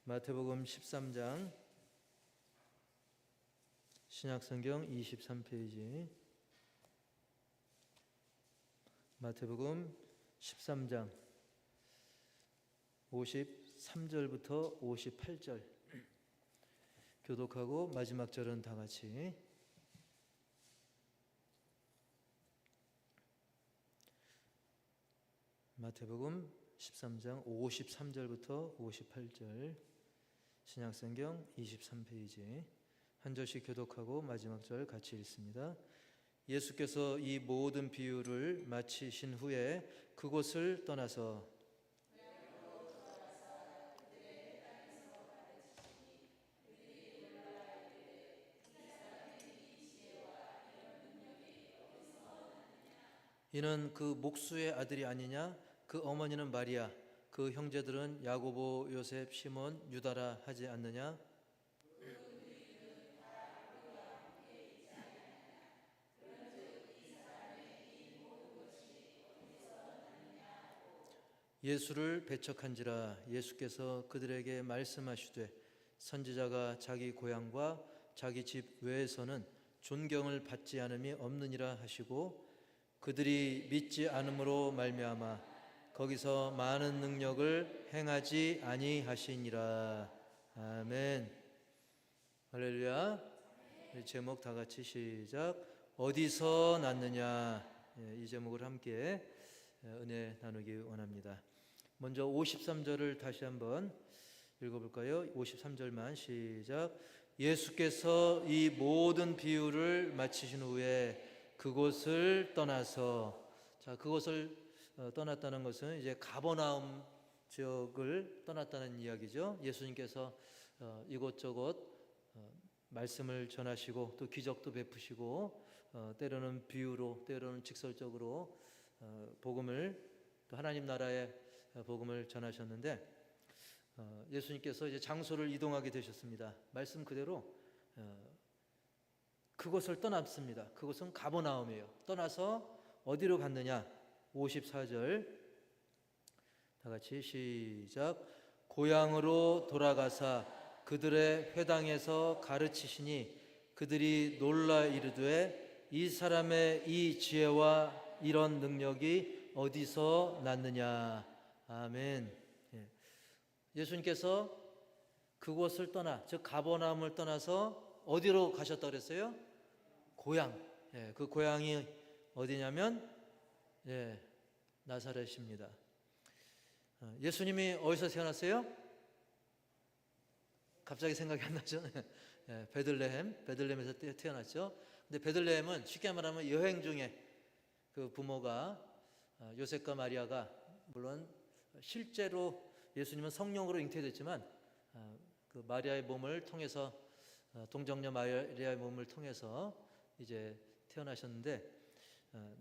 마태복음 13장 신약성경 23페이지 마태복음 13장 53절부터 58절 교독하고 마지막 절은 다 같이 마태복음 13장 53절부터 58절 신약성경 23페이지 한 절씩 교독하고 마지막 절 같이 읽습니다. 예수께서 이 모든 비유를 마치신 후에 그곳을 떠나서 이는 그 목수의 아들이 아니냐? 그 어머니는 마리아, 그 형제들은 야고보, 요셉, 시몬, 유다라 하지 않느냐? 예수를 배척한지라. 예수께서 그들에게 말씀하시되 선지자가 자기 고향과 자기 집 외에서는 존경을 받지 않음이 없느니라 하시고 그들이 믿지 않음으로 말미암아 거기서 많은 능력을 행하지 아니하시니라. 아멘. 할렐루야. 제목 다 같이 시작. 어디서 났느냐. 이 제목을 함께 은혜 나누기 원합니다. 먼저 53절을 다시 한번 읽어볼까요? 53절만 시작. 예수께서 이 모든 비유를 마치신 후에 그곳을 떠나서, 자, 그곳을 떠났다는 것은 이제 가버나움 지역을 떠났다는 이야기죠. 예수님께서 이곳저곳 말씀을 전하시고 또 기적도 베푸시고 때로는 비유로 때로는 직설적으로 복음을 또 하나님 나라의 복음을 전하셨는데 예수님께서 이제 장소를 이동하게 되셨습니다. 말씀 그대로 그곳을 떠났습니다. 그곳은 가버나움이에요. 떠나서 어디로 갔느냐? 54절 다 같이 시작. 고향으로 돌아가사 그들의 회당에서 가르치시니 그들이 놀라 이르되 이 사람의 이 지혜와 이런 능력이 어디서 났느냐. 아멘. 예수님께서 그곳을 떠나, 즉 가버나움을 떠나서 어디로 가셨다고 그랬어요? 고향. 그 고향이 어디냐면 나사렛입니다. 예수님이 어디서 태어났어요? 갑자기 생각이 안 나죠? 베들레헴에서 태어났죠. 근데 베들레헴은 쉽게 말하면 여행 중에 그 부모가 요셉과 마리아가 물론 실제로 예수님은 성령으로 잉태됐지만 그 마리아의 몸을 통해서 동정녀 마리아의 몸을 통해서 이제 태어나셨는데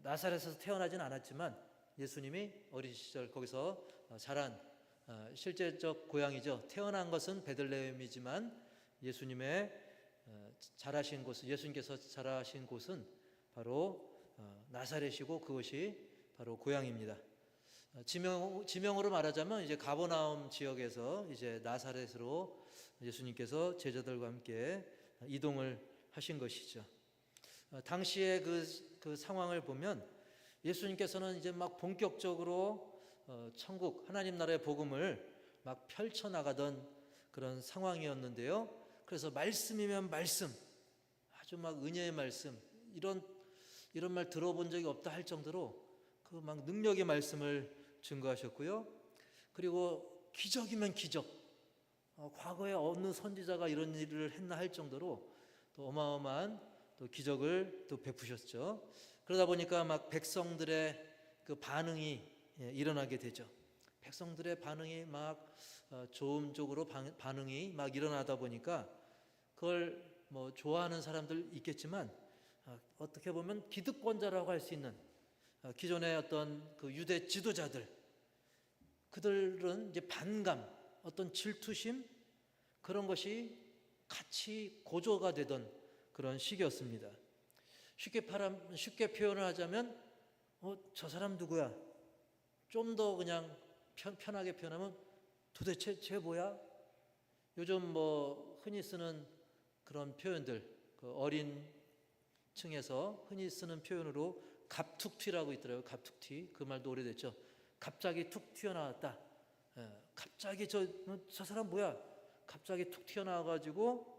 나사렛에서 태어나진 않았지만 예수님이 어린 시절 거기서 자란 실제적 고향이죠. 태어난 것은 베들레헴이지만 예수님의 자라신 곳, 예수님께서 자라신 곳은 바로 나사렛이고 그것이 바로 고향입니다. 지명으로 말하자면 이제 가버나움 지역에서 이제 나사렛으로 예수님께서 제자들과 함께 이동을 하신 것이죠. 당시의 그 상황을 보면 예수님께서는 이제 막 본격적으로 천국 하나님 나라의 복음을 막 펼쳐나가던 그런 상황이었는데요. 그래서 말씀이면 말씀, 아주 막 은혜의 말씀, 이런 말 들어본 적이 없다 할 정도로 그 막 능력의 말씀을 증거하셨고요. 그리고 기적이면 기적, 과거에 어느 선지자가 이런 일을 했나 할 정도로 또 어마어마한 또 기적을 또 베푸셨죠. 그러다 보니까 막 백성들의 그 반응이 일어나게 되죠. 백성들의 반응이 막 좋은 쪽으로 반응이 막 일어나다 보니까 그걸 뭐 좋아하는 사람들 있겠지만 어떻게 보면 기득권자라고 할 수 있는 기존의 어떤 그 유대 지도자들, 그들은 이제 반감, 어떤 질투심 그런 것이 같이 고조가 되던 그런 시기였습니다. 쉽게 표현을 하자면 저 사람 누구야? 좀 더 그냥 편하게 표현하면 도대체 쟤 뭐야? 요즘 뭐 흔히 쓰는 그런 표현들, 그 어린 층에서 흔히 쓰는 표현으로 갑툭튀라고 있더라고요. 갑툭튀. 그 말도 오래됐죠. 갑자기 툭 튀어나왔다. 갑자기 저 사람 뭐야? 갑자기 툭 튀어나와가지고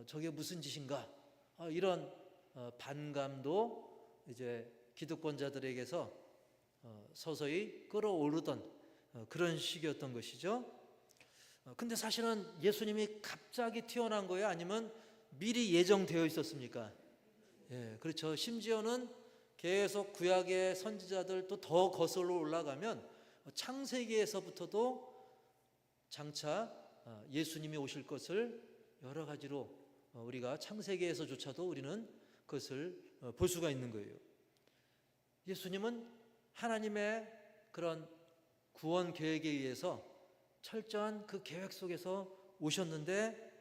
저게 무슨 짓인가? 이런 반감도 이제 기득권자들에게서 서서히 끌어오르던 그런 시기였던 것이죠. 근데 사실은 예수님이 갑자기 튀어나온 거예요? 아니면 미리 예정되어 있었습니까? 예, 그렇죠. 심지어는 계속 구약의 선지자들 또 더 거슬러 올라가면 창세기에서부터도 장차 예수님이 오실 것을 여러 가지로 우리가 창세기에서조차도 우리는 그것을 볼 수가 있는 거예요. 예수님은 하나님의 그런 구원 계획에 의해서 철저한 그 계획 속에서 오셨는데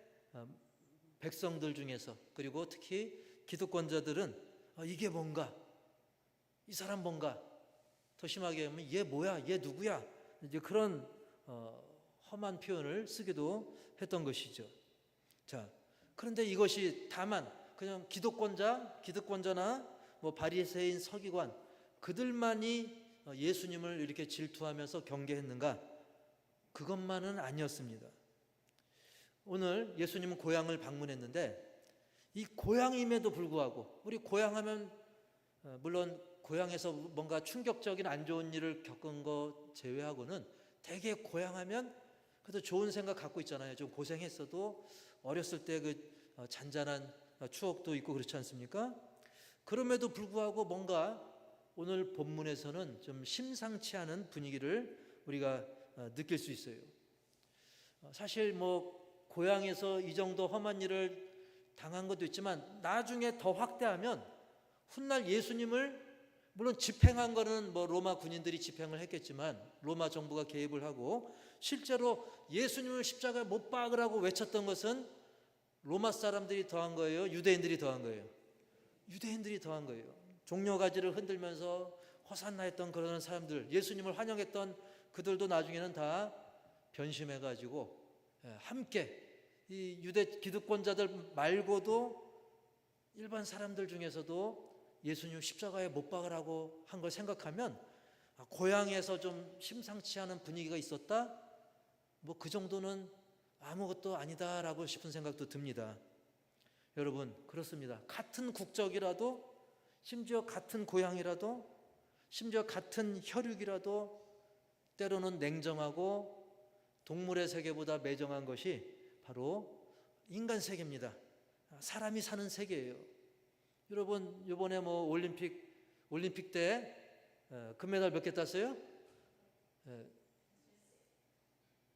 백성들 중에서 그리고 특히 기득권자들은 이게 뭔가? 이 사람 뭔가? 더 심하게 하면 얘 뭐야? 얘 누구야? 이제 그런 험한 표현을 쓰기도 했던 것이죠. 자, 그런데 이것이 다만 그냥 기득권자나 뭐 바리새인 서기관 그들만이 예수님을 이렇게 질투하면서 경계했는가? 그것만은 아니었습니다. 오늘 예수님은 고향을 방문했는데 이 고향임에도 불구하고 우리 고향하면 물론 고향에서 뭔가 충격적인 안 좋은 일을 겪은 거 제외하고는 되게 고향하면 그래도 좋은 생각 갖고 있잖아요. 좀 고생했어도 어렸을 때 그 잔잔한 추억도 있고 그렇지 않습니까? 그럼에도 불구하고 뭔가 오늘 본문에서는 좀 심상치 않은 분위기를 우리가 느낄 수 있어요. 사실 뭐 고향에서 이 정도 험한 일을 당한 것도 있지만 나중에 더 확대하면 훗날 예수님을 물론 집행한 거는 뭐 로마 군인들이 집행을 했겠지만 로마 정부가 개입을 하고 실제로 예수님을 십자가에 못 박으라고 외쳤던 것은 로마 사람들이 더한 거예요? 유대인들이 더한 거예요? 유대인들이 더한 거예요. 종려가지를 흔들면서 호산나 했던 그런 사람들, 예수님을 환영했던 그들도 나중에는 다 변심해가지고 함께 이 유대 기득권자들 말고도 일반 사람들 중에서도 예수님 십자가에 못 박으라고 한 걸 생각하면 고향에서 좀 심상치 않은 분위기가 있었다? 뭐 그 정도는 아무것도 아니다라고 싶은 생각도 듭니다. 여러분 그렇습니다. 같은 국적이라도 심지어 같은 고향이라도 심지어 같은 혈육이라도 때로는 냉정하고 동물의 세계보다 매정한 것이 바로 인간 세계입니다. 사람이 사는 세계예요. 여러분 이번에 뭐 올림픽 때 금메달 몇 개 땄어요?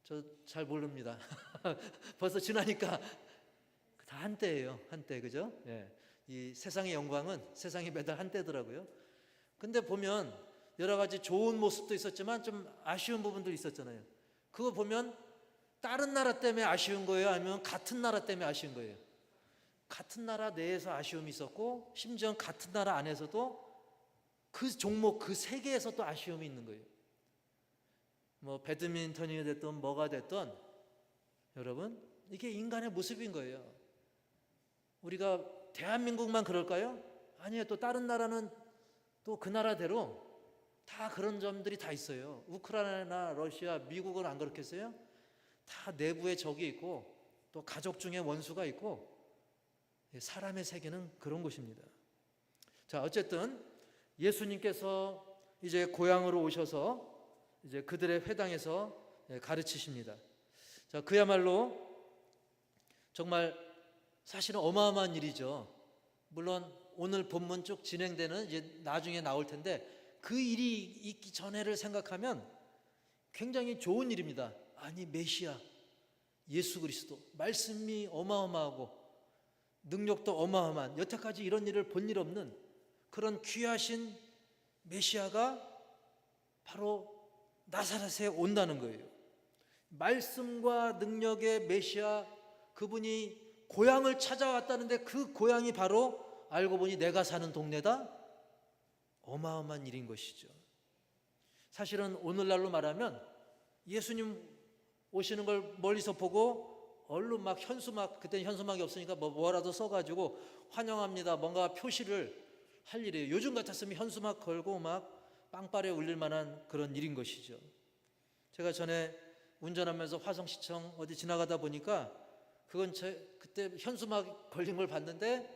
저 잘 모릅니다. 벌써 지나니까 다 한때예요. 한때 그죠? 예. 이 세상의 영광은 세상의 메달 한때더라고요. 근데 보면 여러 가지 좋은 모습도 있었지만 좀 아쉬운 부분도 있었잖아요. 그거 보면 다른 나라 때문에 아쉬운 거예요? 아니면 같은 나라 때문에 아쉬운 거예요? 같은 나라 내에서 아쉬움이 있었고 심지어 같은 나라 안에서도 그 종목 그 세계에서 또 아쉬움이 있는 거예요. 뭐 배드민턴이 됐든 뭐가 됐든 여러분 이게 인간의 모습인 거예요. 우리가 대한민국만 그럴까요? 아니에요. 또 다른 나라는 또 그 나라대로 다 그런 점들이 다 있어요. 우크라이나, 러시아, 미국은 안 그렇겠어요? 다 내부에 적이 있고 또 가족 중에 원수가 있고 사람의 세계는 그런 것입니다. 자, 어쨌든 예수님께서 이제 고향으로 오셔서 이제 그들의 회당에서 가르치십니다. 자, 그야말로 정말 사실은 어마어마한 일이죠. 물론 오늘 본문 쭉 진행되는 이제 나중에 나올 텐데 그 일이 있기 전에를 생각하면 굉장히 좋은 일입니다. 아니 메시아 예수 그리스도 말씀이 어마어마하고 능력도 어마어마한 여태까지 이런 일을 본 일 없는 그런 귀하신 메시아가 바로 나사렛에 온다는 거예요. 말씀과 능력의 메시아 그분이 고향을 찾아왔다는데 그 고향이 바로 알고 보니 내가 사는 동네다? 어마어마한 일인 것이죠. 사실은 오늘날로 말하면 예수님 오시는 걸 멀리서 보고 얼른 막 현수막, 그때는 현수막이 없으니까 뭐라도 써가지고 환영합니다, 뭔가 표시를 할 일이에요. 요즘 같았으면 현수막 걸고 막 빵빠레 울릴 만한 그런 일인 것이죠. 제가 전에 운전하면서 화성시청 어디 지나가다 보니까 그건 그때 현수막 걸린 걸 봤는데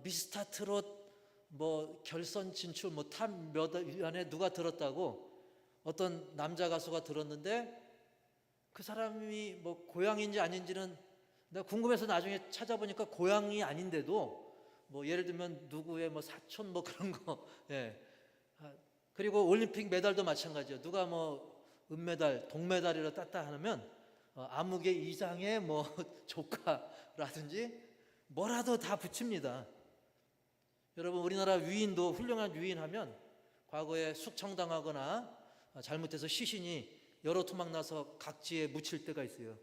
미스터 트롯 뭐 결선 진출 뭐 탑 몇 안에 누가 들었다고 어떤 남자 가수가 들었는데 그 사람이 뭐 고향인지 아닌지는 내가 궁금해서 나중에 찾아보니까 고향이 아닌데도 뭐 예를 들면 누구의 뭐 사촌 뭐 그런 거 예. 그리고 올림픽 메달도 마찬가지예요. 누가 뭐 은메달, 동메달이라 땄다 하면 아무개 이상의 뭐 조카라든지 뭐라도 다 붙입니다. 여러분, 우리나라 위인도 훌륭한 위인하면 과거에 숙청당하거나 잘못해서 시신이 여러 토막 나서 각지에 묻힐 때가 있어요.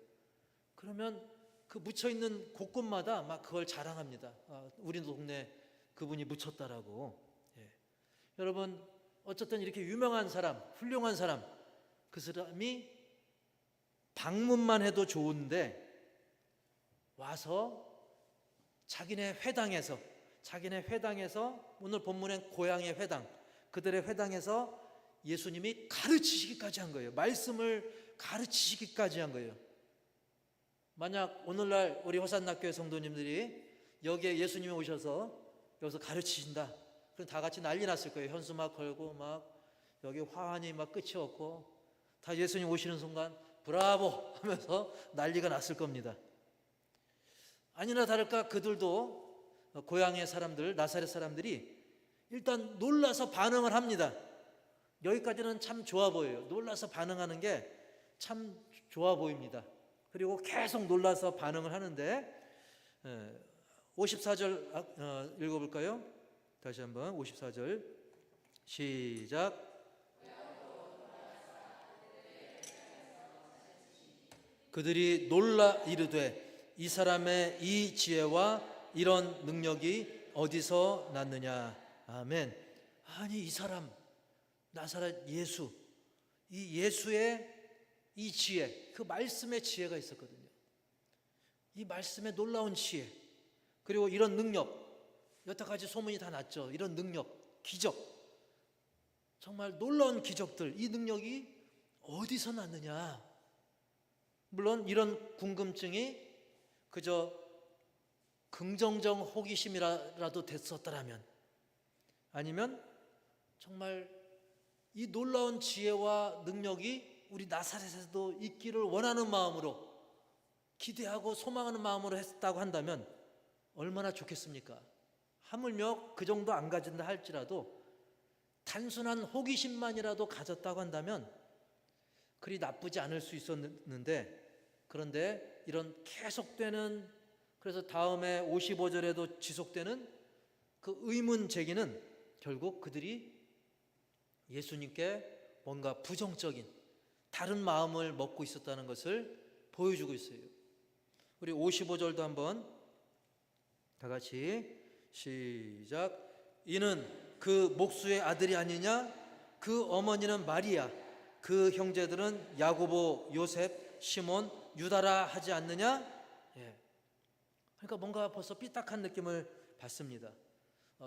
그러면 그 묻혀있는 곳곳마다 막 그걸 자랑합니다. 우리 동네 그분이 묻혔다라고. 예. 여러분, 어쨌든 이렇게 유명한 사람, 훌륭한 사람, 그 사람이 방문만 해도 좋은데 와서 자기네 회당에서 오늘 본문엔 고향의 회당, 그들의 회당에서 예수님이 가르치시기까지 한 거예요. 말씀을 가르치시기까지 한 거예요. 만약 오늘날 우리 호산나교회 성도님들이 여기에 예수님이 오셔서 여기서 가르치신다, 그럼 다 같이 난리 났을 거예요. 현수막 걸고 막 여기 화환이 막 끝이 없고 다 예수님 오시는 순간 브라보 하면서 난리가 났을 겁니다. 아니나 다를까 그들도 고향의 사람들, 나사렛 사람들이 일단 놀라서 반응을 합니다. 여기까지는 참 좋아 보여요. 놀라서 반응하는 게 참 좋아 보입니다. 그리고 계속 놀라서 반응을 하는데 54절 읽어볼까요? 다시 한번 54절 시작. 그들이 놀라 이르되 이 사람의 이 지혜와 이런 능력이 어디서 났느냐. 아멘. 아니, 이 사람 나사렛 예수, 이 예수의 이 지혜, 그 말씀의 지혜가 있었거든요. 이 말씀의 놀라운 지혜, 그리고 이런 능력, 여태까지 소문이 다 났죠. 이런 능력, 기적, 정말 놀라운 기적들, 이 능력이 어디서 났느냐. 물론 이런 궁금증이 그저 긍정적 호기심이라도 됐었더라면, 아니면 정말 이 놀라운 지혜와 능력이 우리 나사렛에서도 있기를 원하는 마음으로, 기대하고 소망하는 마음으로 했다고 한다면 얼마나 좋겠습니까? 하물며 그 정도 안 가진다 할지라도 단순한 호기심만이라도 가졌다고 한다면 그리 나쁘지 않을 수 있었는데, 그런데 이런 계속되는, 그래서 다음에 55절에도 지속되는 그 의문 제기는 결국 그들이 예수님께 뭔가 부정적인 다른 마음을 먹고 있었다는 것을 보여주고 있어요. 우리 55절도 한번 다 같이 시작. 이는 그 목수의 아들이 아니냐? 그 어머니는 마리아, 그 형제들은 야고보, 요셉, 시몬, 유다라 하지 않느냐? 예. 그러니까 뭔가 벌써 삐딱한 느낌을 받습니다.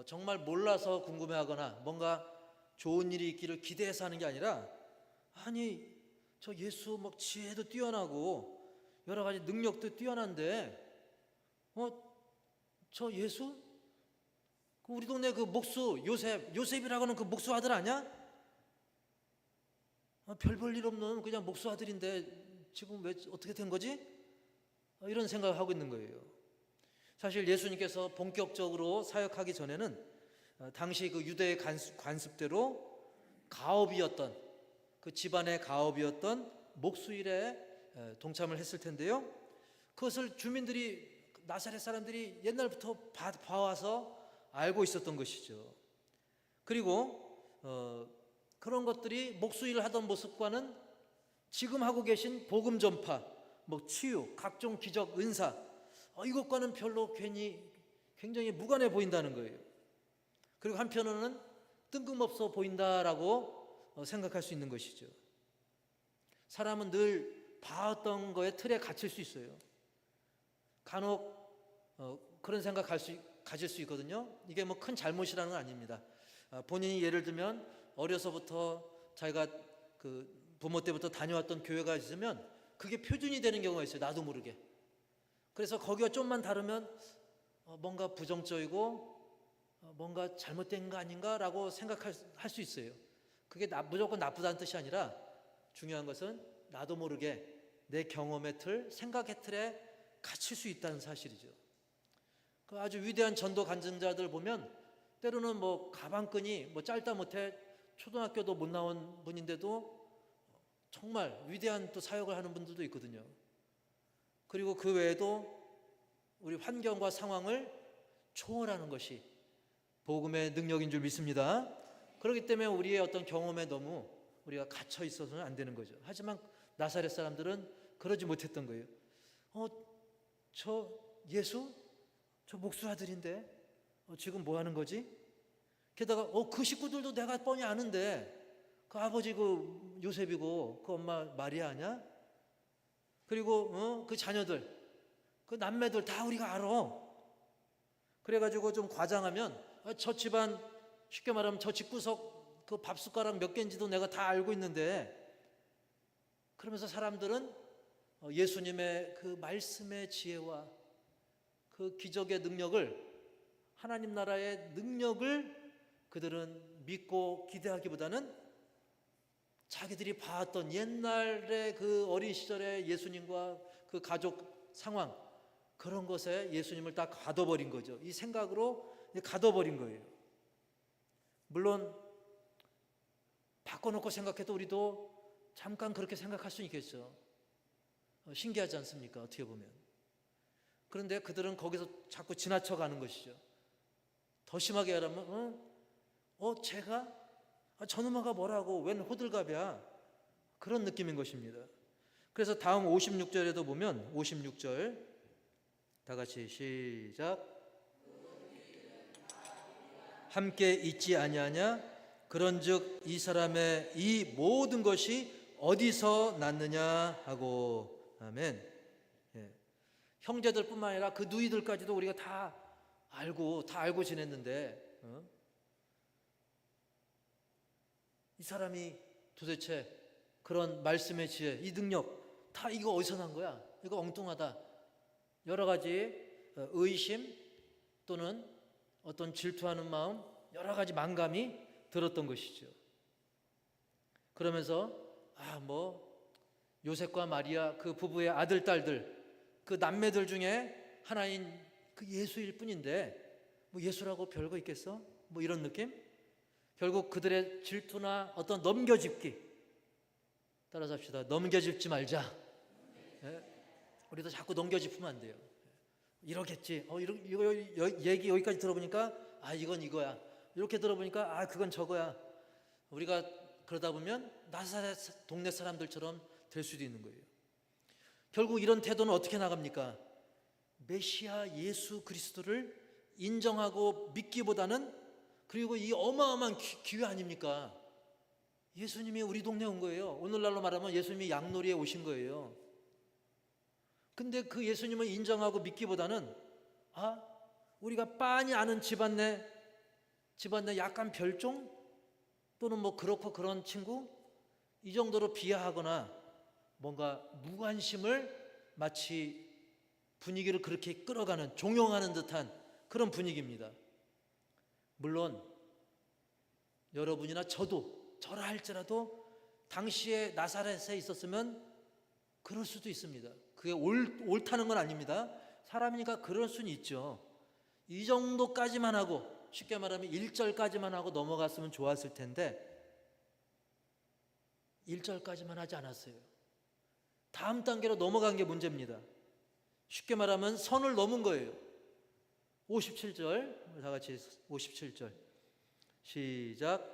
정말 몰라서 궁금해하거나 뭔가 좋은 일이 있기를 기대해서 하는 게 아니라, 아니 저 예수 막 지혜도 뛰어나고 여러 가지 능력도 뛰어난데 저 예수? 우리 동네 그 목수 요셉이라고는 그 목수 아들 아니야? 별 볼 일 없는 그냥 목수 아들인데 지금 왜 어떻게 된 거지? 이런 생각을 하고 있는 거예요. 사실 예수님께서 본격적으로 사역하기 전에는 당시 그 유대의 관습대로 가업이었던, 그 집안의 가업이었던 목수일에 동참을 했을 텐데요. 그것을 주민들이, 나사렛 사람들이 옛날부터 봐와서 알고 있었던 것이죠. 그리고 그런 것들이 목수일을 하던 모습과는 지금 하고 계신 복음 전파, 뭐 치유, 각종 기적, 은사, 이것과는 별로 굉장히 무관해 보인다는 거예요. 그리고 한편으로는 뜬금없어 보인다라고 생각할 수 있는 것이죠. 사람은 늘 봐왔던 거에 틀에 갇힐 수 있어요. 간혹 그런 생각 가질 수 있거든요. 이게 뭐 큰 잘못이라는 건 아닙니다. 본인이 예를 들면 어려서부터 자기가 그 부모 때부터 다녀왔던 교회가 있으면 그게 표준이 되는 경우가 있어요. 나도 모르게. 그래서 거기가 좀만 다르면 뭔가 부정적이고 뭔가 잘못된 거 아닌가라고 생각할 수 있어요. 그게 무조건 나쁘다는 뜻이 아니라 중요한 것은 나도 모르게 내 경험의 틀, 생각의 틀에 갇힐 수 있다는 사실이죠. 그 아주 위대한 전도 간증자들 보면 때로는 뭐 가방끈이 뭐 짧다 못해 초등학교도 못 나온 분인데도 정말 위대한 또 사역을 하는 분들도 있거든요. 그리고 그 외에도 우리 환경과 상황을 초월하는 것이 복음의 능력인 줄 믿습니다. 그렇기 때문에 우리의 어떤 경험에 너무 우리가 갇혀 있어서는 안 되는 거죠. 하지만 나사렛 사람들은 그러지 못했던 거예요. 저 예수? 저 목수 아들인데 지금 뭐 하는 거지? 게다가 그 식구들도 내가 뻔히 아는데 그 아버지 그 요셉이고 그 엄마 마리아 아냐? 그리고 그 자녀들, 그 남매들 다 우리가 알아. 그래가지고 좀 과장하면 저 집안, 쉽게 말하면 저 집구석 그 밥숟가락 몇 개인지도 내가 다 알고 있는데, 그러면서 사람들은 예수님의 그 말씀의 지혜와 그 기적의 능력을, 하나님 나라의 능력을 그들은 믿고 기대하기보다는 자기들이 봤던 옛날의 그 어린 시절의 예수님과 그 가족 상황, 그런 것에 예수님을 딱 가둬버린 거죠. 이 생각으로 가둬버린 거예요. 물론 바꿔놓고 생각해도 우리도 잠깐 그렇게 생각할 수 있겠죠. 신기하지 않습니까? 어떻게 보면. 그런데 그들은 거기서 자꾸 지나쳐가는 것이죠. 더 심하게 말하면 제가? 저놈아가 뭐라고, 웬 호들갑이야, 그런 느낌인 것입니다. 그래서 다음 56절에도 보면, 56절 다 같이 시작. 함께 있지 아니하냐? 그런즉 이 사람의 이 모든 것이 어디서 났느냐 하고. 아멘. 형제들뿐만 아니라 그 누이들까지도 우리가 다 알고 지냈는데 이 사람이 도대체 그런 말씀의 지혜, 이 능력 다 이거 어디서 난 거야? 이거 엉뚱하다. 여러 가지 의심 또는 어떤 질투하는 마음, 여러 가지 만감이 들었던 것이죠. 그러면서 요셉과 마리아 그 부부의 아들, 딸들, 그 남매들 중에 하나인 그 예수일 뿐인데 뭐 예수라고 별거 있겠어? 뭐 이런 느낌? 결국 그들의 질투나 어떤 넘겨짚기, 따라서 합시다. 넘겨짚지 말자. 우리도 자꾸 넘겨짚으면 안 돼요. 이러겠지. 이거 얘기 여기까지 들어보니까 이건 이거야. 이렇게 들어보니까 그건 저거야. 우리가 그러다 보면 나사렛 동네 사람들처럼 될 수도 있는 거예요. 결국 이런 태도는 어떻게 나갑니까? 메시아 예수 그리스도를 인정하고 믿기보다는, 그리고 이 어마어마한 기회 아닙니까? 예수님이 우리 동네에 온 거예요. 오늘날로 말하면 예수님이 양놀이에 오신 거예요. 근데 그 예수님을 인정하고 믿기보다는 우리가 빤히 아는 집안 내 약간 별종 또는 뭐 그렇고 그런 친구, 이 정도로 비하하거나 뭔가 무관심을 마치 분위기를 그렇게 끌어가는, 종용하는 듯한 그런 분위기입니다. 물론 여러분이나 저라 할지라도 당시에 나사렛에 있었으면 그럴 수도 있습니다. 그게 옳다는 건 아닙니다. 사람이니까 그럴 수는 있죠. 이 정도까지만 하고, 쉽게 말하면 1절까지만 하고 넘어갔으면 좋았을 텐데 1절까지만 하지 않았어요. 다음 단계로 넘어간 게 문제입니다. 쉽게 말하면 선을 넘은 거예요. 57절 다 같이 57절 시작.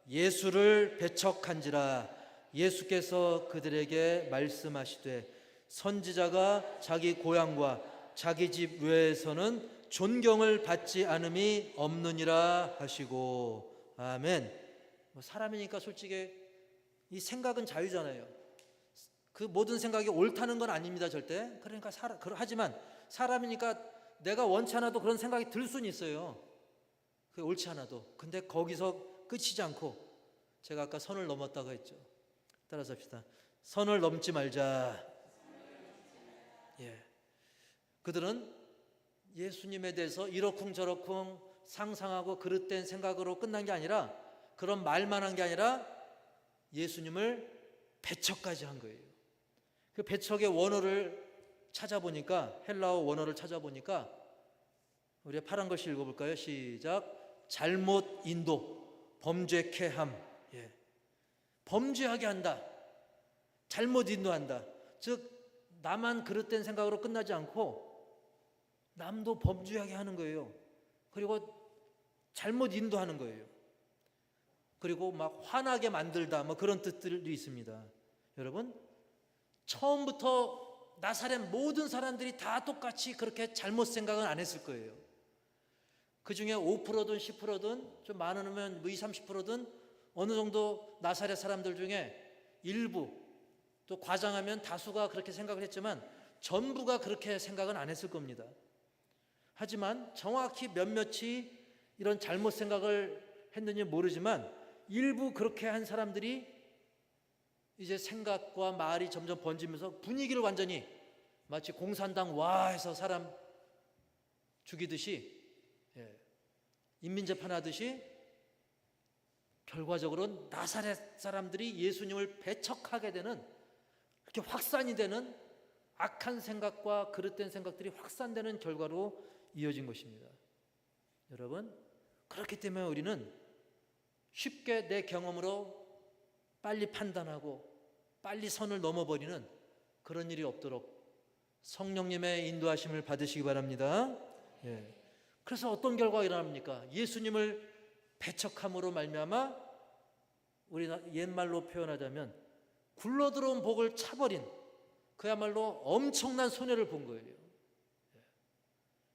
예수를 배척한지라 예수께서 그들에게 말씀하시되 선지자가 자기 고향과 자기 집 외에서는 존경을 받지 않음이 없느니라 하시고. 아멘. 사람이니까 솔직히 이 생각은 자유잖아요. 그 모든 생각이 옳다는 건 아닙니다, 절대. 그러니까 하지만 사람이니까 내가 원치 않아도 그런 생각이 들 수는 있어요. 그게 옳지 않아도. 근데 거기서 끝이지 않고 제가 아까 선을 넘었다고 했죠. 따라서 합시다. 선을 넘지 말자. 예. 그들은 예수님에 대해서 이러쿵저러쿵 상상하고 그릇된 생각으로 끝난 게 아니라, 그런 말만 한 게 아니라 예수님을 배척까지 한 거예요. 그 배척의 원어를 찾아보니까, 헬라어 원어를 찾아보니까, 우리가 파란 글씨 읽어볼까요? 시작. 잘못 인도, 범죄케 함. 예. 범죄하게 한다, 잘못 인도한다. 즉 나만 그릇된 생각으로 끝나지 않고 남도 범죄하게 하는 거예요. 그리고 잘못 인도하는 거예요. 그리고 막 화나게 만들다, 뭐 그런 뜻들도 있습니다. 여러분, 처음부터 나사렛 모든 사람들이 다 똑같이 그렇게 잘못 생각은 안 했을 거예요. 그 중에 5%든 10%든 좀 많으면 뭐 20, 30%든 어느 정도 나사렛 사람들 중에 일부, 또 과장하면 다수가 그렇게 생각을 했지만 전부가 그렇게 생각은 안 했을 겁니다. 하지만 정확히 몇몇이 이런 잘못 생각을 했는지 모르지만 일부 그렇게 한 사람들이 이제 생각과 말이 점점 번지면서 분위기를 완전히 마치 공산당 와 해서 사람 죽이듯이, 인민재판하듯이 결과적으로 나사렛 사람들이 예수님을 배척하게 되는, 이렇게 확산이 되는 악한 생각과 그릇된 생각들이 확산되는 결과로 이어진 것입니다. 여러분, 그렇기 때문에 우리는 쉽게 내 경험으로 빨리 판단하고 빨리 선을 넘어버리는 그런 일이 없도록 성령님의 인도하심을 받으시기 바랍니다. 그래서 어떤 결과가 일어납니까? 예수님을 배척함으로 말미암아, 우리 옛말로 표현하자면 굴러들어온 복을 차버린, 그야말로 엄청난 손해를 본 거예요.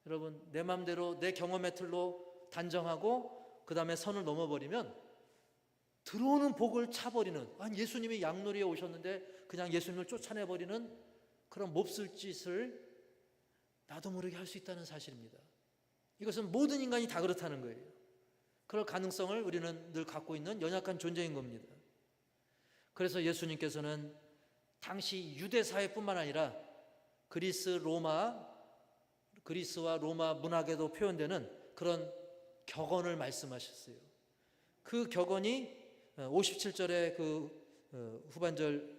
여러분, 내 마음대로 내 경험의 틀로 단정하고 그 다음에 선을 넘어버리면 들어오는 복을 차버리는, 예수님이 양놀이에 오셨는데 그냥 예수님을 쫓아내버리는 그런 몹쓸 짓을 나도 모르게 할 수 있다는 사실입니다. 이것은 모든 인간이 다 그렇다는 거예요. 그럴 가능성을 우리는 늘 갖고 있는 연약한 존재인 겁니다. 그래서 예수님께서는 당시 유대 사회뿐만 아니라 그리스와 로마 문학에도 표현되는 그런 격언을 말씀하셨어요. 그 격언이 57절의 그 후반절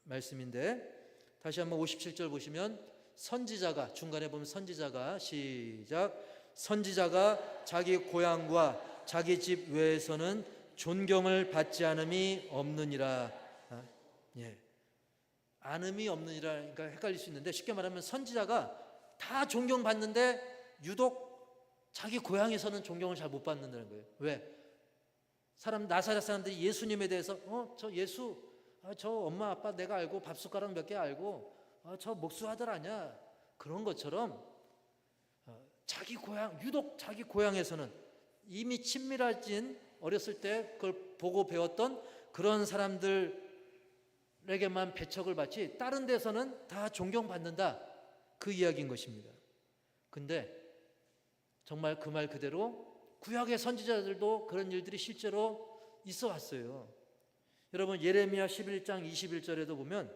말씀인데, 다시 한번 57절 보시면 선지자가, 중간에 보면 선지자가, 시작. 선지자가 자기 고향과 자기 집 외에서는 존경을 받지 않음이 없느니라. 않음이 없느니라, 그러니까 헷갈릴 수 있는데, 쉽게 말하면 선지자가 다 존경받는데 유독 자기 고향에서는 존경을 잘 못 받는다는 거예요. 왜? 나사렛 사람들이 예수님에 대해서 저 예수, 저 엄마 아빠 내가 알고 밥 숟가락 몇 개 알고, 저 목수 아들 아니야, 그런 것처럼 자기 고향, 유독 자기 고향에서는 이미 친밀해진, 어렸을 때 그걸 보고 배웠던 그런 사람들에게만 배척을 받지 다른 데서는 다 존경받는다, 그 이야기인 것입니다. 근데 정말 그 말 그대로 구약의 선지자들도 그런 일들이 실제로 있어 왔어요. 여러분, 예레미야 11장 21절에도 보면,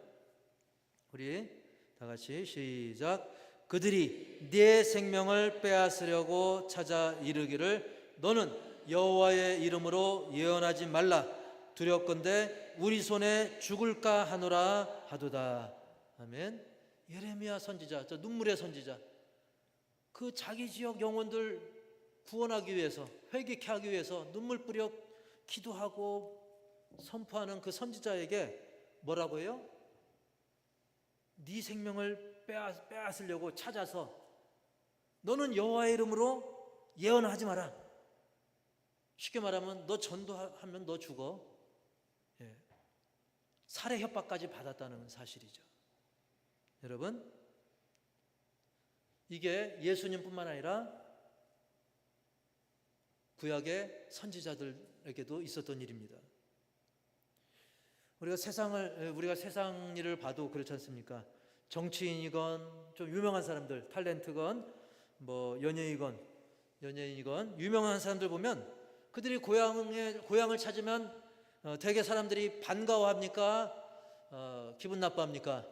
우리 다 같이 시작. 그들이 네 생명을 빼앗으려고 찾아 이르기를 너는 여호와의 이름으로 예언하지 말라, 두렵건대 우리 손에 죽을까 하노라 하도다. 아멘. 예레미야 선지자, 저 눈물의 선지자, 그 자기 지역 영혼들 구원하기 위해서, 회개케 하기 위해서 눈물 뿌려 기도하고 선포하는 그 선지자에게 뭐라고 해요? 네 생명을 빼앗으려고 찾아서 너는 여호와의 이름으로 예언하지 마라. 쉽게 말하면 너 전도하면 너 죽어. 살해 협박까지 받았다는 사실이죠. 여러분, 이게 예수님뿐만 아니라 구약의 선지자들에게도 있었던 일입니다. 우리가 세상 일을 봐도 그렇지 않습니까? 정치인이건 좀 유명한 사람들, 탤런트건 뭐 연예인이건 유명한 사람들 보면 그들이 고향을 찾으면 대개 사람들이 반가워합니까? 기분 나빠합니까?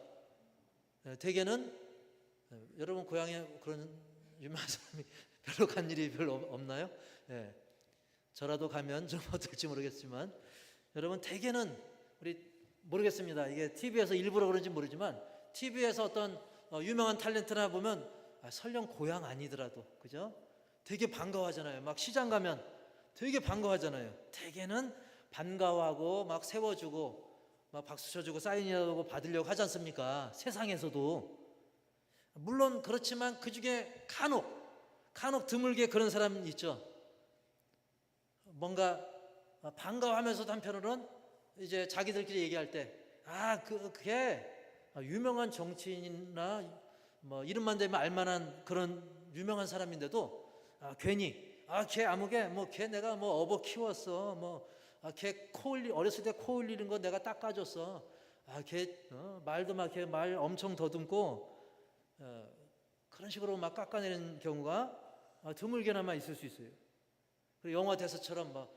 대개는 여러분 고향에 그런 유명한 사람이 별로 간 일이 별로 없나요? 예. 저라도 가면 좀 어떨지 모르겠지만 여러분 대개는 우리 모르겠습니다. 이게 TV에서 일부러 그런지 모르지만 TV에서 어떤 유명한 탤런트나 보면 설령 고향 아니더라도 그죠? 되게 반가워하잖아요. 막 시장 가면 되게 반가워하잖아요. 대개는 반가워하고 막 세워주고 막 박수 쳐주고 사인이라도 받으려고 하지 않습니까? 세상에서도 물론 그렇지만 그 중에 간혹 드물게 그런 사람 있죠. 뭔가 반가워하면서도 한편으로는 이제 자기들끼리 얘기할 때 그게 유명한 정치인이나 뭐 이름만 대면 알만한 그런 유명한 사람인데도 괜히 걔 아무개 걔 내가 업어 키웠어 걔 어렸을 때 코 흘리는 거 내가 닦아줬어 걔 말도 막 걔 말 엄청 더듬고 그런 식으로 막 깎아내는 경우가 드물게나마 있을 수 있어요. 그리고 영화 대사처럼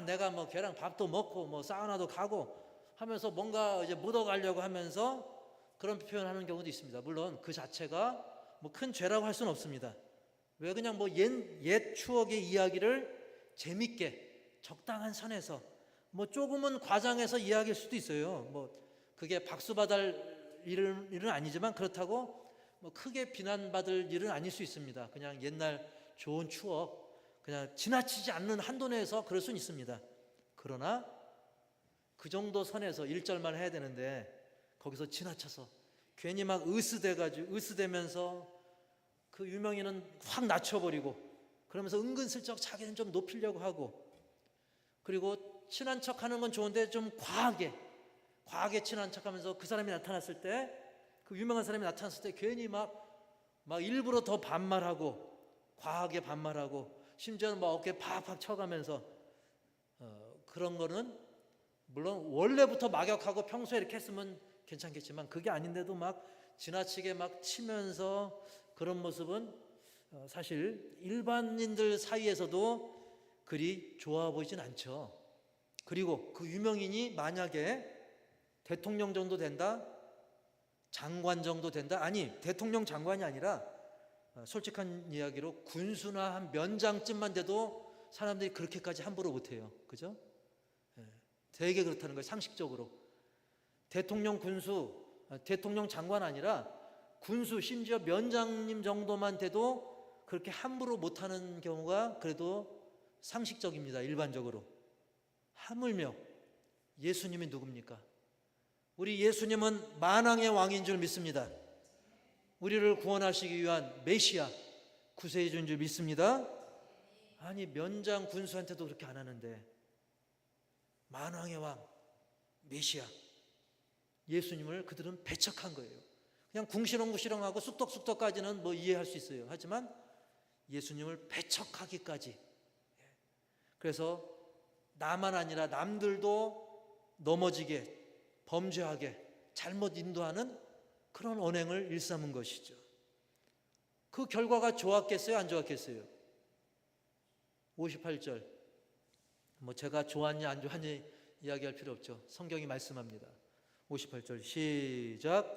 내가 걔랑 밥도 먹고 사우나도 가고 하면서 뭔가 이제 묻어가려고 하면서 그런 표현하는 경우도 있습니다. 물론 그 자체가 큰 죄라고 할 수는 없습니다. 왜 그냥 옛 추억의 이야기를 재밌게 적당한 선에서 조금은 과장해서 이야기할 수도 있어요. 그게 박수받을 일은 아니지만 그렇다고 크게 비난받을 일은 아닐 수 있습니다. 그냥 옛날 좋은 추억 그냥 지나치지 않는 한도 내에서 그럴 수는 있습니다. 그러나 그 정도 선에서 1절만 해야 되는데 거기서 지나쳐서 괜히 막 으스대면서 그 유명인은 확 낮춰버리고 그러면서 은근슬쩍 자기는 좀 높이려고 하고 그리고 친한 척하는 건 좋은데 좀 과하게 친한 척하면서 그 사람이 나타났을 때 그 유명한 사람이 나타났을 때 괜히 막 일부러 더 반말하고 과하게 반말하고 심지어는 어깨 팍팍 쳐가면서 그런 거는 물론 원래부터 막역하고 평소에 이렇게 했으면 괜찮겠지만 그게 아닌데도 지나치게 치면서 그런 모습은 사실 일반인들 사이에서도 그리 좋아 보이진 않죠. 그리고 그 유명인이 만약에 대통령 정도 된다, 장관 정도 된다, 아니 대통령 장관이 아니라 솔직한 이야기로 군수나 한 면장쯤만 돼도 사람들이 그렇게까지 함부로 못해요. 그죠? 되게 그렇다는 거예요. 상식적으로 대통령 장관 아니라 군수 심지어 면장님 정도만 돼도 그렇게 함부로 못하는 경우가 그래도 상식적입니다. 일반적으로. 하물며 예수님이 누굽니까? 우리 예수님은 만왕의 왕인 줄 믿습니다. 우리를 구원하시기 위한 메시아 구세주인 줄 믿습니다. 아니 면장 군수한테도 그렇게 안 하는데 만왕의 왕 메시아 예수님을 그들은 배척한 거예요. 그냥 궁시렁궁시렁하고 쑥덕쑥덕까지는 이해할 수 있어요. 하지만 예수님을 배척하기까지. 그래서 나만 아니라 남들도 넘어지게 범죄하게 잘못 인도하는 그런 언행을 일삼은 것이죠. 그 결과가 좋았겠어요? 안 좋았겠어요? 58절 제가 좋았냐 안 좋았냐 이야기할 필요 없죠. 성경이 말씀합니다. 58절 시작.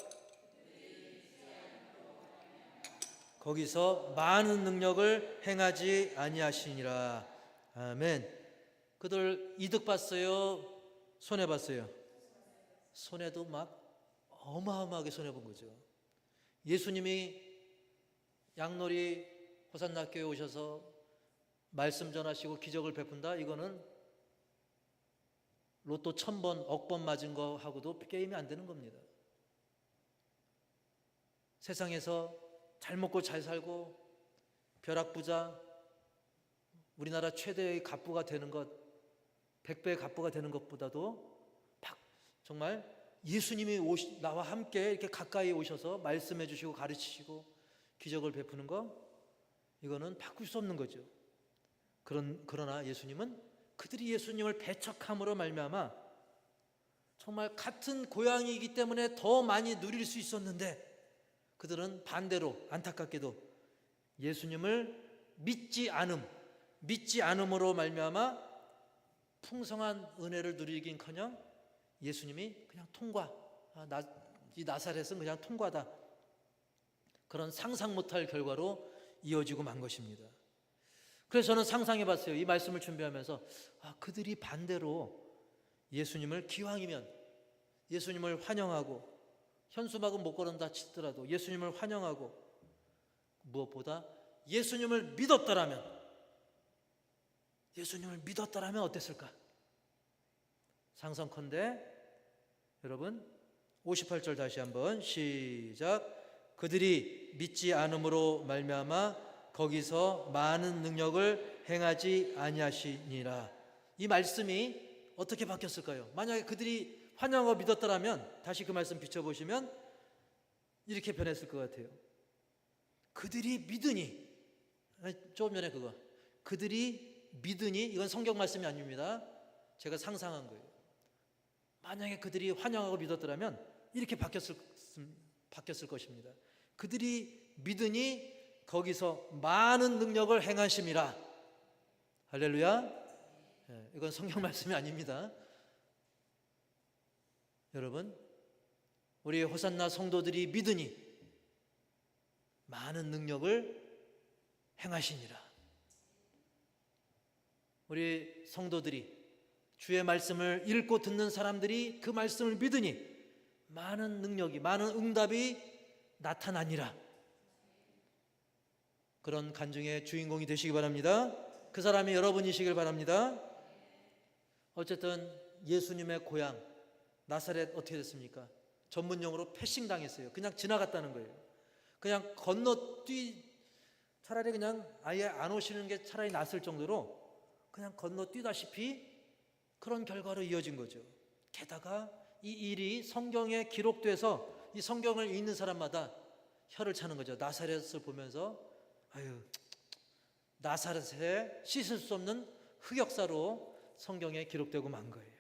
거기서 많은 능력을 행하지 아니하시니라. 아멘. 그들 이득 봤어요? 손해 봤어요? 손해도 어마어마하게 손해 본 거죠. 예수님이 양놀이 호산나교에 오셔서 말씀 전하시고 기적을 베푼다? 이거는 로또 1000번, 억번 맞은 거하고도 게임이 안 되는 겁니다. 세상에서 잘 먹고 잘 살고 벼락부자 우리나라 최대의 갑부가 되는 것 100배의 갑부가 되는 것보다도 정말 예수님이 나와 함께 이렇게 가까이 오셔서 말씀해 주시고 가르치시고 기적을 베푸는 거 이거는 바꿀 수 없는 거죠. 그러나 예수님은 그들이 예수님을 배척함으로 말미암아 정말 같은 고향이기 때문에 더 많이 누릴 수 있었는데 그들은 반대로 안타깝게도 예수님을 믿지 않음으로 말미암아 풍성한 은혜를 누리긴커녕 예수님이 그냥 통과, 이 나사렛은 그냥 통과다, 그런 상상 못할 결과로 이어지고 만 것입니다. 그래서 저는 상상해 봤어요. 이 말씀을 준비하면서 그들이 반대로 예수님을 기왕이면 예수님을 환영하고, 현수막은 못 걸은다 치더라도 예수님을 환영하고, 무엇보다 예수님을 믿었더라면 어땠을까? 상상컨대 여러분 58절 다시 한번 시작. 그들이 믿지 않음으로 말미암아 거기서 많은 능력을 행하지 아니하시니라. 이 말씀이 어떻게 바뀌었을까요? 만약에 그들이 환영하고 믿었더라면 다시 그 말씀 비춰보시면 이렇게 변했을 것 같아요. 그들이 믿으니, 조금 전에 그거, 그들이 믿으니, 이건 성경 말씀이 아닙니다. 제가 상상한 거예요. 만약에 그들이 환영하고 믿었더라면 이렇게 바뀌었을 것입니다. 그들이 믿으니 거기서 많은 능력을 행하심이라. 할렐루야. 이건 성경 말씀이 아닙니다. 여러분, 우리 호산나 성도들이 믿으니 많은 능력을 행하시니라. 우리 성도들이, 주의 말씀을 읽고 듣는 사람들이 그 말씀을 믿으니 많은 능력이, 많은 응답이 나타나니라. 그런 간증의 주인공이 되시기 바랍니다. 그 사람이 여러분이시길 바랍니다. 어쨌든 예수님의 고향 나사렛 어떻게 됐습니까? 전문용어로 패싱 당했어요. 그냥 지나갔다는 거예요. 그냥 차라리 그냥 아예 안 오시는 게 차라리 낫을 정도로 그냥 건너뛰다시피 그런 결과로 이어진 거죠. 게다가 이 일이 성경에 기록돼서 이 성경을 읽는 사람마다 혀를 차는 거죠. 나사렛을 보면서 나사렛에 씻을 수 없는 흑역사로 성경에 기록되고 만 거예요.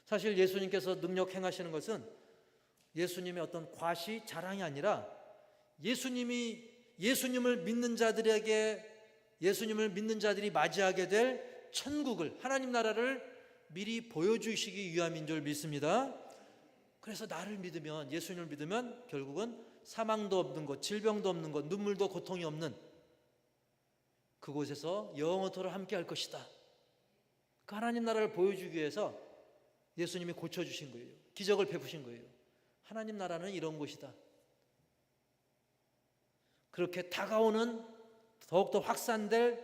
사실 예수님께서 능력 행하시는 것은 예수님의 어떤 과시, 자랑이 아니라 예수님을 믿는 자들이 맞이하게 될 천국을, 하나님 나라를 미리 보여주시기 위함인 줄 믿습니다. 그래서 예수님을 믿으면 결국은 사망도 없는 곳, 질병도 없는 곳, 눈물도 고통이 없는 그곳에서 영원토록 함께 할 것이다. 그 하나님 나라를 보여주기 위해서 예수님이 고쳐주신 거예요. 기적을 베푸신 거예요. 하나님 나라는 이런 곳이다. 그렇게 다가오는, 더욱더 확산될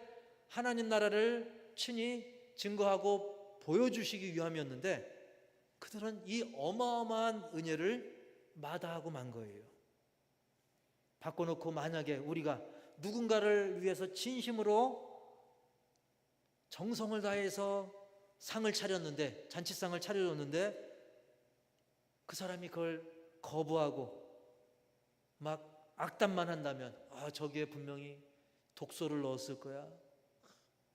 하나님 나라를 친히 증거하고 보여주시기 위함이었는데 그들은 이 어마어마한 은혜를 마다하고 만 거예요. 바꿔놓고 만약에 우리가 누군가를 위해서 진심으로 정성을 다해서 상을 차렸는데, 잔치상을 차려줬는데 그 사람이 그걸 거부하고 막 악담만 한다면 저기에 분명히 독소를 넣었을 거야,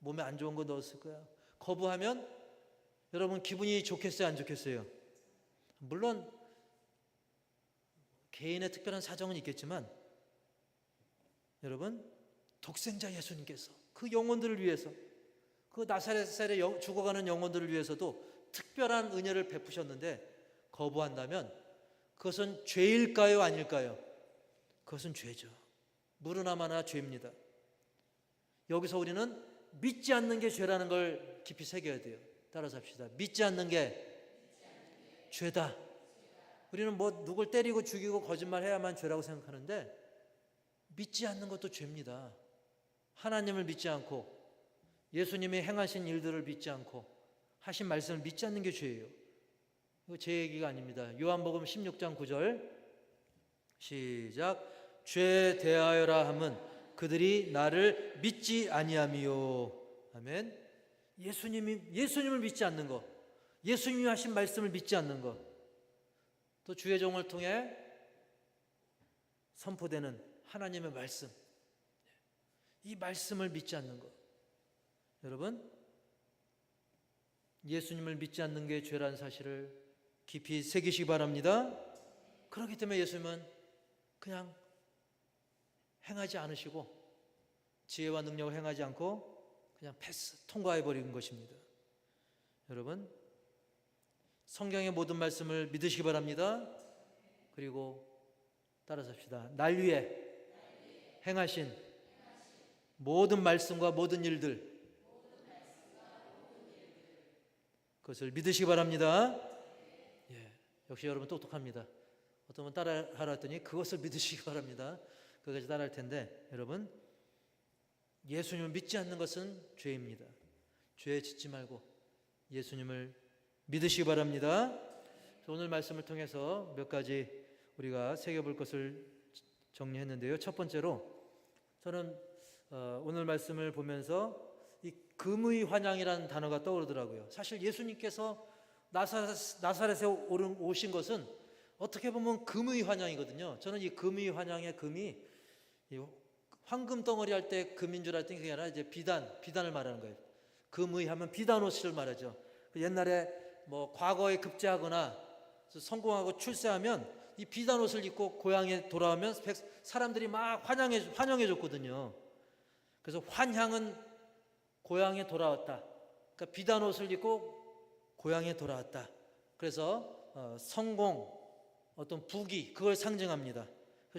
몸에 안 좋은 거 넣었을 거야, 거부하면 여러분 기분이 좋겠어요, 안 좋겠어요? 물론 개인의 특별한 사정은 있겠지만 여러분, 독생자 예수님께서 그 영혼들을 위해서, 그 나사렛에 죽어가는 영혼들을 위해서도 특별한 은혜를 베푸셨는데 거부한다면 그것은 죄일까요, 아닐까요? 그것은 죄죠. 무르나마나 죄입니다. 여기서 우리는 믿지 않는 게 죄라는 걸 깊이 새겨야 돼요. 따라서 합시다. 믿지 않는 게 죄다. 우리는 누굴 때리고 죽이고 거짓말해야만 죄라고 생각하는데 믿지 않는 것도 죄입니다. 하나님을 믿지 않고 예수님이 행하신 일들을 믿지 않고 하신 말씀을 믿지 않는 게 죄예요. 이거 제 얘기가 아닙니다. 요한복음 16장 9절 시작. 죄 대하여라 함은 그들이 나를 믿지 아니함이요. 아멘. 예수님을 믿지 않는 것, 예수님이 하신 말씀을 믿지 않는 것, 또 주의 종을 통해 선포되는 하나님의 말씀, 이 말씀을 믿지 않는 것. 여러분, 예수님을 믿지 않는 게 죄라는 사실을 깊이 새기시기 바랍니다. 그렇기 때문에 예수님은 그냥 행하지 않으시고 지혜와 능력을 행하지 않고 그냥 패스, 통과해버리는 것입니다. 여러분, 성경의 모든 말씀을 믿으시기 바랍니다. 그리고 따라서 합시다. 날 위해 행하신 모든 말씀과 모든 일들, 그것을 믿으시기 바랍니다. 예, 역시 여러분 똑똑합니다. 어떤 분 따라하라 했더니 그것을 믿으시기 바랍니다. 그것까지 따라할 텐데, 여러분, 예수님을 믿지 않는 것은 죄입니다. 죄에 짓지 말고 예수님을 믿으시기 바랍니다. 오늘 말씀을 통해서 몇 가지 우리가 새겨볼 것을 정리했는데요. 첫 번째로 저는 오늘 말씀을 보면서 이 금의 환향이라는 단어가 떠오르더라고요. 사실 예수님께서 나사렛에 오신 것은 어떻게 보면 금의 환향이거든요. 저는 이 금의 환향의 금이 황금 덩어리 할 때 금인 줄 알았더니 그게 아니라 이제 비단을 말하는 거예요. 금의 하면 비단옷을 말하죠. 옛날에 뭐 과거에 급제하거나 성공하고 출세하면 이 비단옷을 입고 고향에 돌아오면 사람들이 막 환영해 줬거든요. 그래서 환향은 고향에 돌아왔다. 그러니까 비단옷을 입고 고향에 돌아왔다. 그래서 성공, 어떤 부귀, 그걸 상징합니다.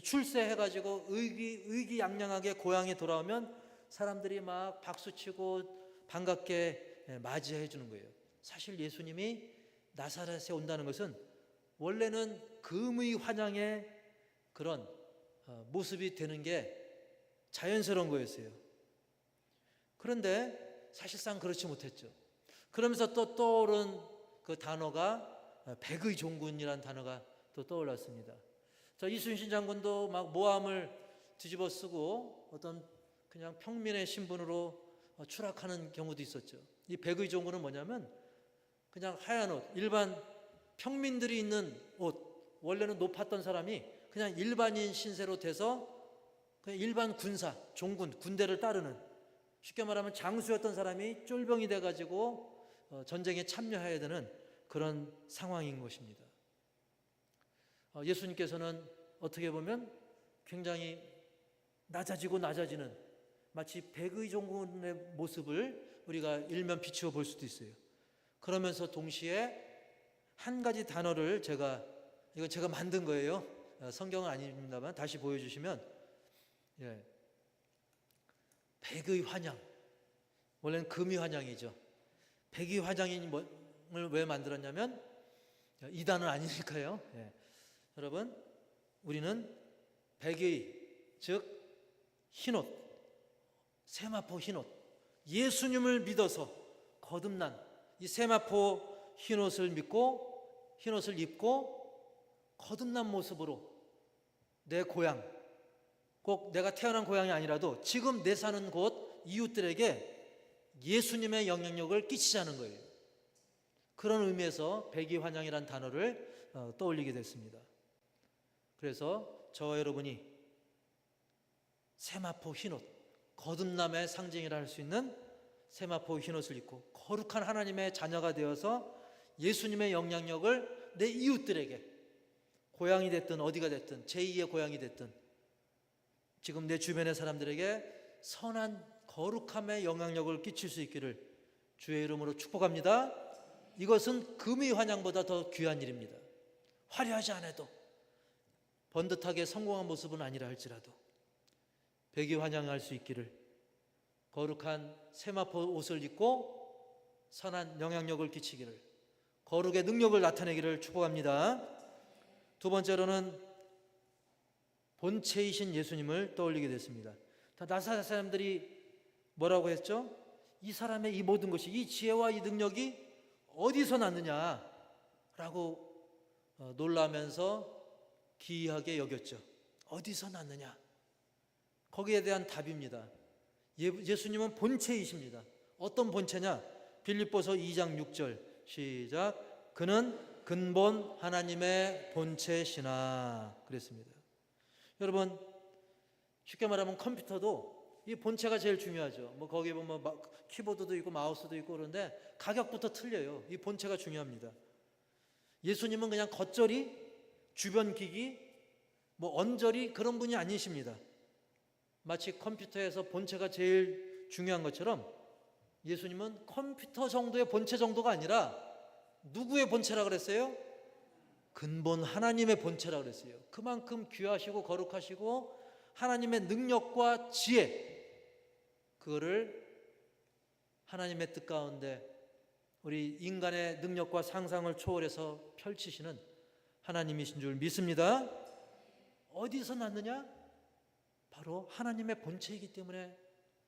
출세해가지고 의기양양하게 고향에 돌아오면 사람들이 막 박수치고 반갑게 맞이해 주는 거예요. 사실 예수님이 나사렛에 온다는 것은 원래는 금의 환향의 그런 모습이 되는 게 자연스러운 거였어요. 그런데 사실상 그렇지 못했죠. 그러면서 또 떠오른 그 단어가 백의 종군이라는 단어가 또 떠올랐습니다. 이순신 장군도 막 모함을 뒤집어 쓰고 어떤 그냥 평민의 신분으로 추락하는 경우도 있었죠. 이 백의 종군은 뭐냐면 그냥 하얀 옷, 일반 평민들이 입는 옷, 원래는 높았던 사람이 그냥 일반인 신세로 돼서 그냥 일반 군사, 종군, 군대를 따르는, 쉽게 말하면 장수였던 사람이 쫄병이 돼가지고 전쟁에 참여해야 되는 그런 상황인 것입니다. 예수님께서는 어떻게 보면 굉장히 낮아지는 마치 백의 종군의 모습을 우리가 일면 비추어 볼 수도 있어요. 그러면서 동시에 한 가지 단어를 이건 제가 만든 거예요. 성경은 아닙니다만 다시 보여주시면, 백의 환향, 원래는 금의 환향이죠. 백의 환향을 왜 만들었냐면 이단은 아니니까요. 여러분, 우리는 백의, 즉 흰옷, 세마포 흰옷, 예수님을 믿어서 거듭난 이 세마포 흰옷을 입고 거듭난 모습으로 내 고향, 꼭 내가 태어난 고향이 아니라도 지금 내 사는 곳 이웃들에게 예수님의 영향력을 끼치자는 거예요. 그런 의미에서 백의 환향이라는 단어를 떠올리게 됐습니다. 그래서 저와 여러분이 세마포 흰옷, 거듭남의 상징이라 할 수 있는 세마포 흰옷을 입고 거룩한 하나님의 자녀가 되어서 예수님의 영향력을 내 이웃들에게, 고향이 됐든 어디가 됐든 제2의 고향이 됐든 지금 내 주변의 사람들에게 선한 거룩함의 영향력을 끼칠 수 있기를 주의 이름으로 축복합니다. 이것은 금의 환향보다 더 귀한 일입니다. 화려하지 않아도, 번듯하게 성공한 모습은 아니라 할지라도 백의 환향할 수 있기를, 거룩한 세마포 옷을 입고 선한 영향력을 끼치기를, 거룩의 능력을 나타내기를 축복합니다. 두 번째로는 본체이신 예수님을 떠올리게 됐습니다. 나사렛 사람들이 뭐라고 했죠? 이 사람의 이 모든 것이, 이 지혜와 이 능력이 어디서 났느냐라고 놀라면서 기이하게 여겼죠. 어디서 났느냐? 거기에 대한 답입니다. 예수님은 본체이십니다. 어떤 본체냐? 빌립보서 2장 6절 시작. 그는 근본 하나님의 본체시나 그랬습니다. 여러분, 쉽게 말하면 컴퓨터도 이 본체가 제일 중요하죠. 뭐 거기에 보면 키보드도 있고 마우스도 있고 그런데 가격부터 틀려요. 이 본체가 중요합니다. 예수님은 그냥 겉절이, 주변 기기, 뭐 언저리 그런 분이 아니십니다. 마치 컴퓨터에서 본체가 제일 중요한 것처럼 예수님은 컴퓨터 정도의 본체 정도가 아니라 누구의 본체라 그랬어요? 근본 하나님의 본체라 그랬어요. 그만큼 귀하시고 거룩하시고 하나님의 능력과 지혜, 그거를 하나님의 뜻 가운데 우리 인간의 능력과 상상을 초월해서 펼치시는 하나님이신 줄 믿습니다. 어디서 났느냐? 바로 하나님의 본체이기 때문에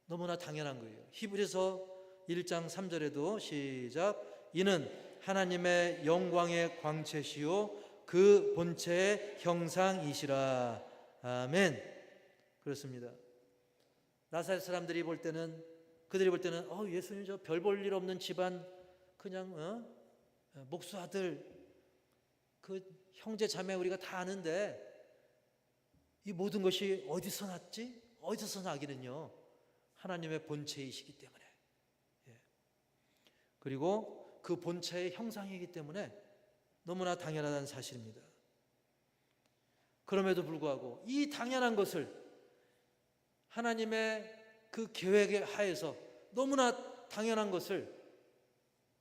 너무나 당연한 거예요. 히브리서 1장 3절에도 시작, 이는 하나님의 영광의 광채시요 그 본체의 형상이시라. 아멘. 그렇습니다. 나사렛 사람들이 볼 때는, 그들이 볼 때는 예수님 저 별 볼 일 없는 집안, 그냥 목수 아들, 그 형제 자매 우리가 다 아는데 이 모든 것이 어디서 났지? 어디서 나기는요, 하나님의 본체이시기 때문에, 그리고 그 본체의 형상이기 때문에 너무나 당연하다는 사실입니다. 그럼에도 불구하고 이 당연한 것을 하나님의 그 계획의 하에서 너무나 당연한 것을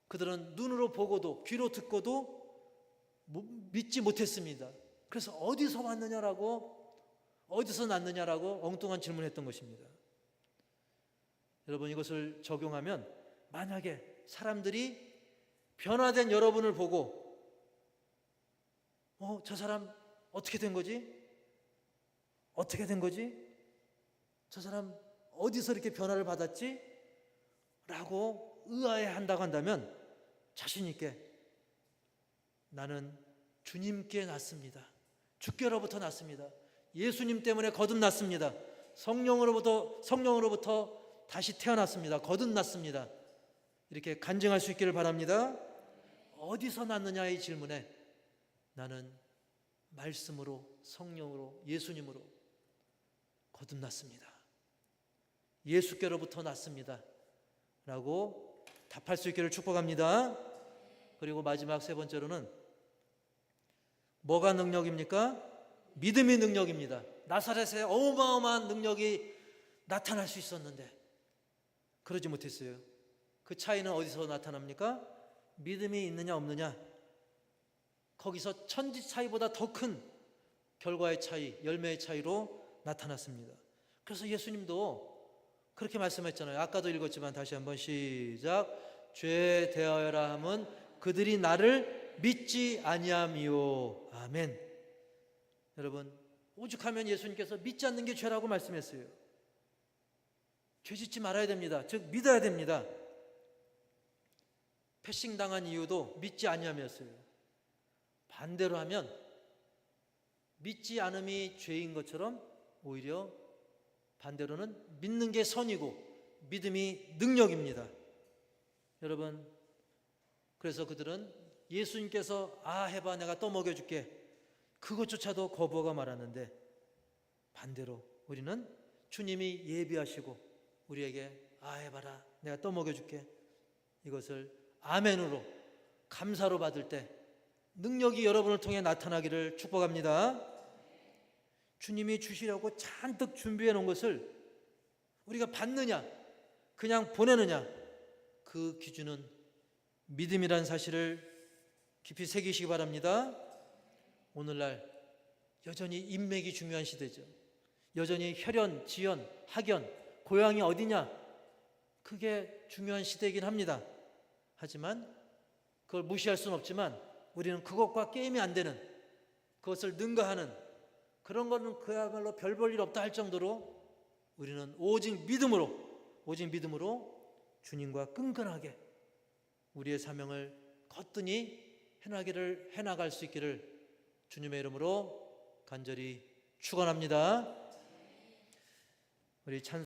그들은 눈으로 보고도 귀로 듣고도 믿지 못했습니다. 그래서 어디서 왔느냐라고, 어디서 났느냐라고 엉뚱한 질문했던 것입니다. 여러분, 이것을 적용하면 만약에 사람들이 변화된 여러분을 보고 저 사람 어떻게 된 거지? 어떻게 된 거지? 저 사람 어디서 이렇게 변화를 받았지? 라고 의아해한다고 한다면 자신 있게 나는 주님께 났습니다. 주께로부터 났습니다. 예수님 때문에 거듭났습니다. 성령으로부터 다시 태어났습니다. 거듭났습니다. 이렇게 간증할 수 있기를 바랍니다. 어디서 났느냐의 질문에 나는 말씀으로, 성령으로, 예수님으로 거듭났습니다. 예수께로부터 났습니다. 라고 답할 수 있기를 축복합니다. 그리고 마지막 세 번째로는 뭐가 능력입니까? 믿음이 능력입니다. 나사렛에 어마어마한 능력이 나타날 수 있었는데 그러지 못했어요. 그 차이는 어디서 나타납니까? 믿음이 있느냐 없느냐, 거기서 천지 차이보다 더 큰 결과의 차이, 열매의 차이로 나타났습니다. 그래서 예수님도 그렇게 말씀했잖아요. 아까도 읽었지만 다시 한번 시작, 죄 대하여라 함은 그들이 나를 믿지 아니함이요. 아멘. 여러분, 오죽하면 예수님께서 믿지 않는 게 죄라고 말씀했어요. 죄 짓지 말아야 됩니다. 즉 믿어야 됩니다. 패싱당한 이유도 믿지 아니함이었어요. 반대로 하면 믿지 않음이 죄인 것처럼 오히려 반대로는 믿는 게 선이고 믿음이 능력입니다. 여러분, 그래서 그들은 예수님께서 해봐 내가 떠먹여줄게, 그것조차도 거부하고 말았는데 반대로 우리는 주님이 예비하시고 우리에게 해봐라 내가 떠먹여줄게, 이것을 아멘으로 감사로 받을 때 능력이 여러분을 통해 나타나기를 축복합니다. 주님이 주시려고 잔뜩 준비해 놓은 것을 우리가 받느냐 그냥 보내느냐, 그 기준은 믿음이라는 사실을 깊이 새기시기 바랍니다. 오늘날 여전히 인맥이 중요한 시대죠. 여전히 혈연, 지연, 학연, 고향이 어디냐, 그게 중요한 시대이긴 합니다. 하지만 그걸 무시할 수는 없지만 우리는 그것과 게임이 안 되는, 그것을 능가하는 그런 거는 그야말로 별 볼 일 없다 할 정도로 우리는 오직 믿음으로 주님과 끈끈하게 우리의 사명을 거뜬히 해나갈 수 있기를 주님의 이름으로 간절히 축원합니다. 우리 찬